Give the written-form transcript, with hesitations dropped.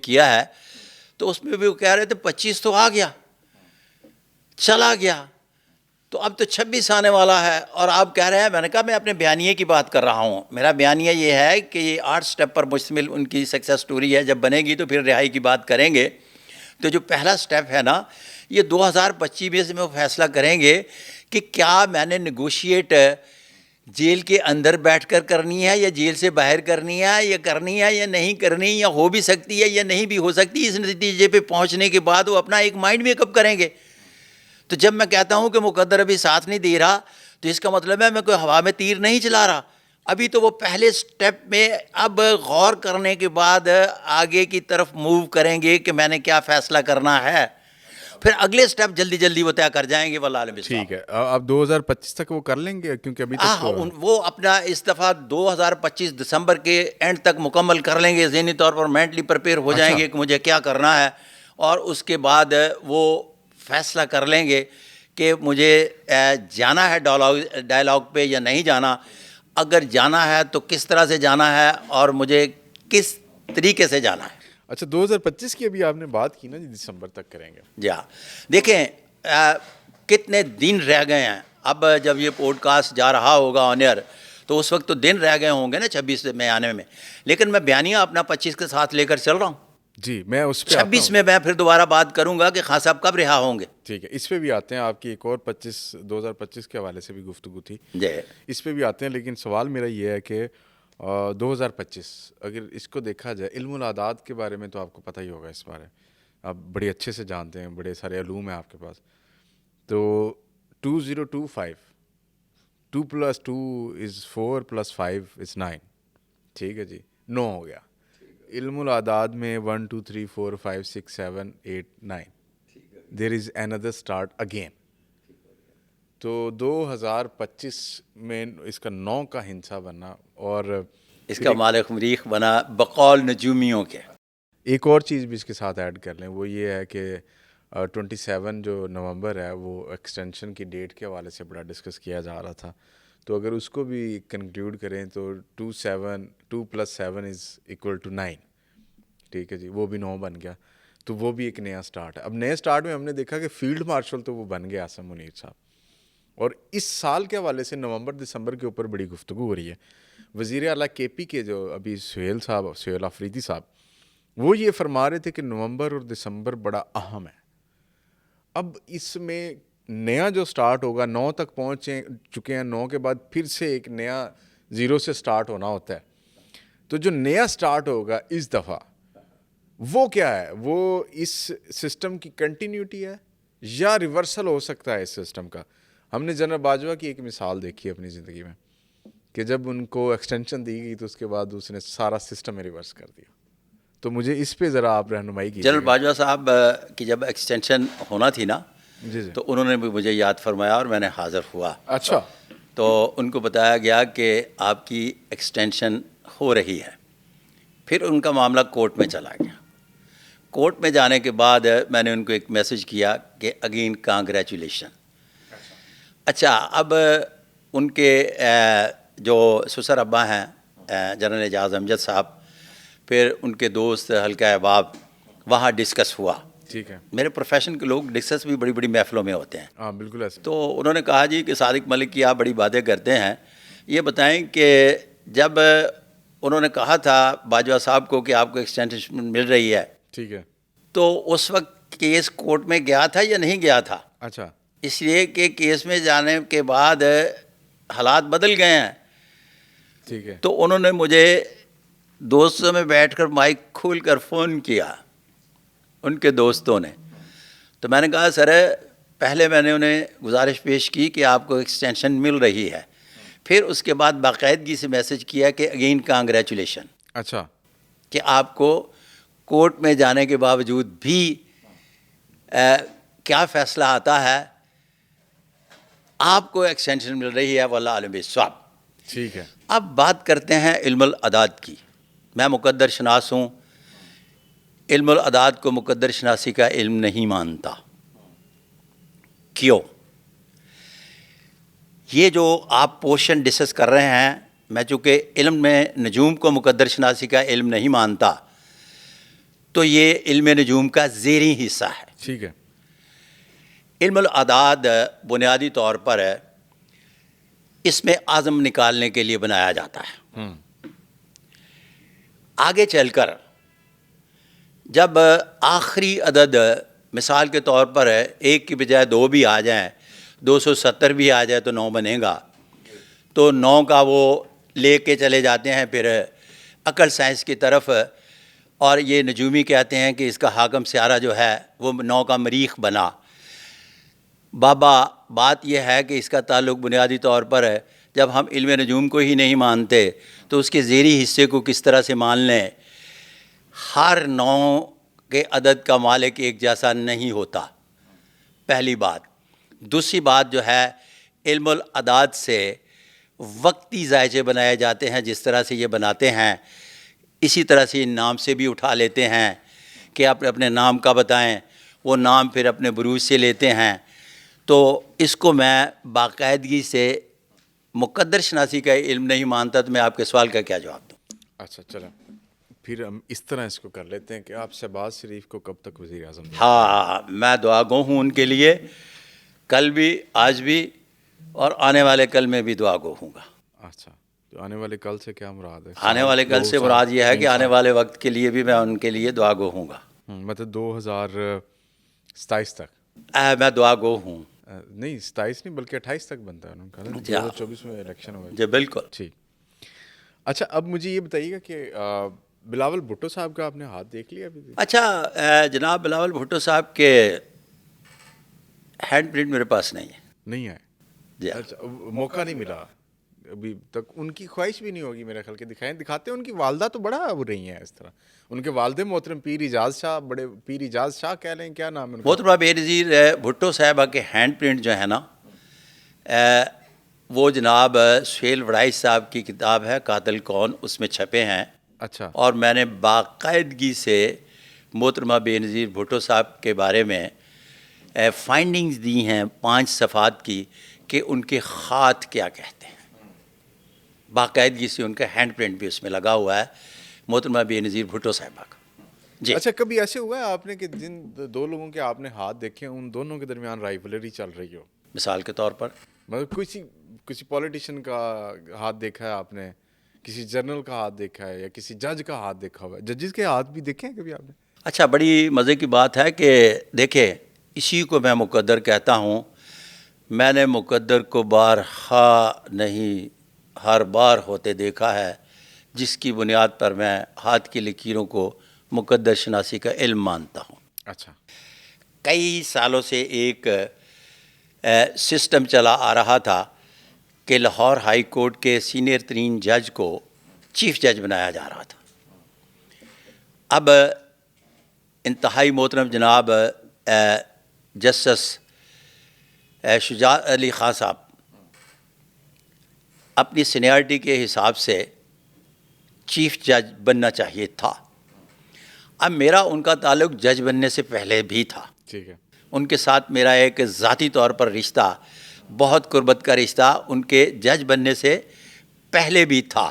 کیا ہے تو اس میں بھی وہ کہہ رہے تھے 25 تو آ گیا چلا گیا تو اب تو 26 آنے والا ہے اور آپ کہہ رہے ہیں. میں نے کہا میں اپنے بیانیے کی بات کر رہا ہوں. میرا بیانیہ یہ ہے کہ یہ 8 سٹیپ پر مشتمل ان کی سکسیس سٹوری ہے. جب بنے گی تو پھر رہائی کی بات کریں گے. تو جو پہلا سٹیپ ہے نا یہ 2025 میں سے میں فیصلہ کریں گے کہ کیا میں نے نیگوشیٹ جیل کے اندر بیٹھ کر کرنی ہے یا جیل سے باہر کرنی ہے یا نہیں کرنی یا ہو بھی سکتی ہے یا نہیں بھی ہو سکتی. اس نتیجے پہ پہنچنے کے بعد وہ اپنا ایک مائنڈ میک اپ کریں گے. تو جب میں کہتا ہوں کہ مقدر ابھی ساتھ نہیں دے رہا تو اس کا مطلب ہے میں کوئی ہوا میں تیر نہیں چلا رہا. ابھی تو وہ پہلے سٹیپ میں اب غور کرنے کے بعد آگے کی طرف موو کریں گے کہ میں نے کیا فیصلہ کرنا ہے. پھر اگلے سٹیپ جلدی جلدی وہ طے کر جائیں گے. واللہ عالم. ٹھیک ہے, اب 2025 تک وہ کر لیں گے کیونکہ ابھی تک تو وہ اپنا اس دفعہ 2025 دسمبر کے اینڈ تک مکمل کر لیں گے. ذہنی طور پر مینٹلی پریپیئر ہو جائیں گے کہ مجھے کیا کرنا ہے اور اس کے بعد وہ فیصلہ کر لیں گے کہ مجھے جانا ہے ڈائلاگ پہ یا نہیں جانا. اگر جانا ہے تو کس طرح سے جانا ہے اور مجھے کس طریقے سے جانا ہے. اچھا 2025 کی ابھی آپ نے بات کی نا جی دسمبر تک کریں گے. جی ہاں دیکھیں کتنے دن رہ گئے ہیں. اب جب یہ پوڈ کاسٹ جا رہا ہوگا آن ایئر تو اس وقت تو دن رہ گئے ہوں گے نا 26 میں آنے میں. لیکن میں بیانیہ اپنا 25 کے ساتھ لے کر چل رہا ہوں. جی میں اس پہ 26 میں میں پھر دوبارہ بات کروں گا کہ خان صاحب کب رہا ہوں گے. ٹھیک ہے, اس پہ بھی آتے ہیں. آپ کی ایک اور 2025 کے حوالے سے بھی گفتگو تھی, اس پہ بھی آتے ہیں. لیکن سوال میرا یہ ہے کہ 2025 اگر اس کو دیکھا جائے, علم الاعداد کے بارے میں تو آپ کو پتہ ہی ہوگا, اس بارے آپ بڑے اچھے سے جانتے ہیں, بڑے سارے علوم ہیں آپ کے پاس. تو 2025 2 + 2 = 4 + 5 = 9. ٹھیک ہے جی, 9 ہو گیا. علم الاعداد میں 1 2 3 4 5 6 7 8 9 دیر از اندر اسٹارٹ اگین. تو 2025 میں اس کا 9 کا ہندسہ بنا اور اس کا مالک مریخ بنا بقول نجومیوں کے. ایک اور چیز بھی اس کے ساتھ ایڈ کر لیں, وہ یہ ہے کہ 27 جو نومبر ہے وہ ایکسٹینشن کی ڈیٹ کے حوالے سے بڑا ڈسکس کیا جا رہا تھا. تو اگر اس کو بھی کنکلیوڈ کریں تو 2 + 7 = 9. ٹھیک ہے جی, وہ بھی 9 بن گیا. تو وہ بھی ایک نیا سٹارٹ ہے. اب نئے سٹارٹ میں ہم نے دیکھا کہ فیلڈ مارشل تو وہ بن گیا عاصم منیر صاحب. اور اس سال کے حوالے سے نومبر دسمبر کے اوپر بڑی گفتگو ہو رہی ہے. وزیر اعلیٰ کے پی کے جو ابھی سہیل آفریدی صاحب, وہ یہ فرما رہے تھے کہ نومبر اور دسمبر بڑا اہم ہے. اب اس میں نیا جو سٹارٹ ہوگا, 9 تک پہنچ چکے ہیں, 9 کے بعد پھر سے ایک نیا 0 سے سٹارٹ ہونا ہوتا ہے. تو جو نیا سٹارٹ ہوگا اس دفعہ وہ کیا ہے, وہ اس سسٹم کی کنٹینیوٹی ہے یا ریورسل ہو سکتا ہے اس سسٹم کا. ہم نے جنرل باجوہ کی ایک مثال دیکھی اپنی زندگی میں کہ جب ان کو ایکسٹینشن دی گئی تو اس کے بعد اس نے سارا سسٹم ریورس کر دیا. تو مجھے اس پہ ذرا آپ رہنمائی کیجیے. جنرل باجوہ صاحب کی جب ایکسٹینشن ہونا تھی نا جی تو انہوں نے بھی مجھے یاد فرمایا اور میں نے حاضر ہوا. اچھا, تو ان کو بتایا گیا کہ آپ کی ایکسٹینشن ہو رہی ہے. پھر ان کا معاملہ کورٹ میں چلا گیا. کورٹ میں جانے کے بعد میں نے ان کو ایک میسج کیا کہ اگین کانگریچولیشن. اچھا, اب ان کے جو سسر ابا ہیں جنرل اعجاز امجد صاحب, پھر ان کے دوست حلقہ احباب, وہاں ڈسکس ہوا. ٹھیک ہے, میرے پروفیشن کے لوگ ڈسکس بھی بڑی بڑی محفلوں میں ہوتے ہیں. ہاں بالکل ایسے. تو انہوں نے کہا جی کہ صادق ملک کی آپ بڑی باتیں کرتے ہیں, یہ بتائیں کہ جب انہوں نے کہا تھا باجوہ صاحب کو کہ آپ کو ایکسٹینشن مل رہی ہے, ٹھیک ہے, تو اس وقت کیس کورٹ میں گیا تھا یا نہیں گیا تھا؟ اچھا, اس لیے کہ کیس میں جانے کے بعد حالات بدل گئے ہیں. ٹھیک ہے, تو انہوں نے مجھے دوستوں میں بیٹھ کر مائک کھول کر فون کیا, ان کے دوستوں نے. تو میں نے کہا سر, پہلے میں نے انہیں گزارش پیش کی کہ آپ کو ایکسٹینشن مل رہی ہے, پھر اس کے بعد باقاعدگی سے میسج کیا کہ اگین کانگریچولیشن. اچھا, کہ آپ کو کورٹ میں جانے کے باوجود بھی کیا فیصلہ آتا ہے, آپ کو ایکسٹینشن مل رہی ہے. واللہ عالم بالصواب. ٹھیک ہے. اب بات کرتے ہیں علم الاعداد کی. میں مقدر شناس ہوں, علم الاعداد کو مقدر شناسی کا علم نہیں مانتا. کیوں؟ یہ جو آپ پورشن ڈسکس کر رہے ہیں, میں چونکہ علم میں نجوم کو مقدر شناسی کا علم نہیں مانتا, تو یہ علم نجوم کا زیریں حصہ ہے. ٹھیک ہے. علم الاعداد بنیادی طور پر اس میں عزم نکالنے کے لیے بنایا جاتا ہے. آگے چل کر جب آخری عدد مثال کے طور پر 1 کی بجائے 2 بھی آ جائیں, 270 بھی آ جائے تو 9 بنے گا. تو 9 کا وہ لے کے چلے جاتے ہیں پھر عقل سائنس کی طرف, اور یہ نجومی کہتے ہیں کہ اس کا حاکم سیارہ جو ہے وہ 9 کا مریخ بنا. بابا بات یہ ہے کہ اس کا تعلق بنیادی طور پر ہے جب ہم علم نجوم کو ہی نہیں مانتے تو اس کے زیریں حصے کو کس طرح سے مان لیں. ہر 9 کے عدد کا مالک ایک جیسا نہیں ہوتا, پہلی بات. دوسری بات جو ہے, علم الاعداد سے وقتی ذائچے بنائے جاتے ہیں, جس طرح سے یہ بناتے ہیں اسی طرح سے نام سے بھی اٹھا لیتے ہیں کہ آپ اپنے نام کا بتائیں, وہ نام پھر اپنے بروج سے لیتے ہیں. تو اس کو میں باقاعدگی سے مقدر شناسی کا علم نہیں مانتا, تو میں آپ کے سوال کا کیا جواب دوں. اچھا چلیں پھر ہم اس طرح اس کو کر لیتے ہیں کہ آپ شہباز شریف کو کب تک وزیر اعظم؟ ہاں, میں دعا گو ہوں ان کے لیے, کل بھی, آج بھی, اور آنے والے کل میں بھی دعا گو ہوں گا. اچھا, تو آنے والے کل سے کیا مراد ہے؟ آنے والے کل سے مراد یہ ہے کہ آنے والے وقت کے لیے بھی میں ان کے لیے دعا گو ہوں گا. مطلب 2027 تک میں دعا گو ہوں. نہیں 27 نہیں بلکہ 28 تک بنتا ہے ان کا, 2024 میں الیکشن ہوا. جی بالکل. ٹھیک. اچھا اب مجھے یہ بتائیے گا کہ بلاول بھٹو صاحب کا آپ نے ہاتھ دیکھ لیا ابھی؟ اچھا جناب, بلاول بھٹو صاحب کے ہینڈ پرنٹ میرے پاس نہیں ہے. نہیں ہے؟ جی اچھا, موقع نہیں ملا ابھی تک. ان کی خواہش بھی نہیں ہوگی میرے خیال کے دکھاتے ہیں. ان کی والدہ تو بڑا وہ رہی ہیں اس طرح. ان کے والد محترم پیر اجاز شاہ, بڑے پیر اجاز شاہ کہہ لیں, کیا نام ہے محترمہ بے نظیر بھٹو صاحبہ کے ہینڈ پرنٹ جو ہے نا, وہ جناب سہیل وڑائی صاحب کی کتاب ہے قاتل کون, اس میں چھپے ہیں. اچھا. اور میں نے باقاعدگی سے محترمہ بے نظیر بھٹو صاحب کے بارے میں فائنڈنگز دی ہیں 5 صفحات کی کہ ان کے خط کیا کہتے ہیں. باقاعدگی سے ان کا ہینڈ پرنٹ بھی اس میں لگا ہوا ہے, محترمہ بے نظیر بھٹو صاحبہ کا. جی. اچھا, کبھی ایسے ہوا ہے آپ نے کہ جن 2 لوگوں کے آپ نے ہاتھ دیکھے ان دونوں کے درمیان رائیولری چل رہی ہو؟ مثال کے طور پر مطلب کسی پولیٹیشین کا ہاتھ دیکھا ہے آپ نے, کسی جنرل کا ہاتھ دیکھا ہے, یا کسی جج کا ہاتھ دیکھا ہوا ہے؟ ججز کے ہاتھ بھی دیکھے ہیں کبھی آپ نے؟ اچھا, بڑی مزے کی بات ہے کہ دیکھیں, اسی کو میں مقدر کہتا ہوں. میں نے مقدر کو بارہا نہیں ہر بار ہوتے دیکھا ہے, جس کی بنیاد پر میں ہاتھ کی لکیروں کو مقدر شناسی کا علم مانتا ہوں. اچھا. کئی سالوں سے ایک سسٹم چلا آ رہا تھا کہ لاہور ہائی کورٹ کے سینئر ترین جج کو چیف جج بنایا جا رہا تھا. اب انتہائی محترم جناب جسٹس شجاع علی خان صاحب اپنی سینیارٹی کے حساب سے چیف جج بننا چاہیے تھا. اب میرا ان کا تعلق جج بننے سے پہلے بھی تھا. ٹھیک ہے. ان کے ساتھ میرا ایک ذاتی طور پر رشتہ, بہت قربت کا رشتہ ان کے جج بننے سے پہلے بھی تھا.